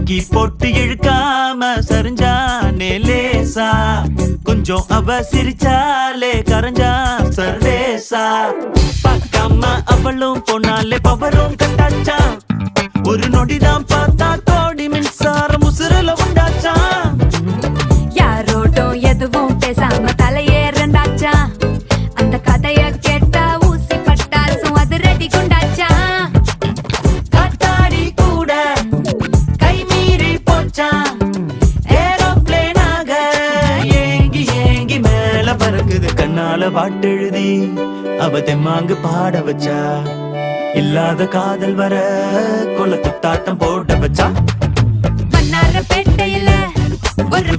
லுங்கி போட்டு இழுக்காம சரிஞ்சானே லேசா, கொஞ்சம் அவ சிரிச்சாலே கரைஞ்சா சர்வேசா. பார்க்காம அவளும் போனாலே பவரும் கட்டாச்சா, ஒரு நொடிதான் பார்த்தா கோடி மின்சாரம் உசுரல உண்டாச்சா. யாரோட்டும் எதுவும் பேசாம தலையேறண்டாச்சா, அந்த கதைய கேட்டா ஊசி பட்டாசும் அது ரெடி குண்டாச்சா. காத்தாடி கூட கை மீறி போச்சா, ஏரோப்ளேனாக ஏங்கி ஏங்கி மேல பறக்குது. கண்ணால பாட்டெழுதி அவ தெம்மாங்கு பாட வச்சா, இல்லாத காதல் வர கொல துத்தாட்டம் போட வச்சா. மன்னார பேட்டையில ஒரு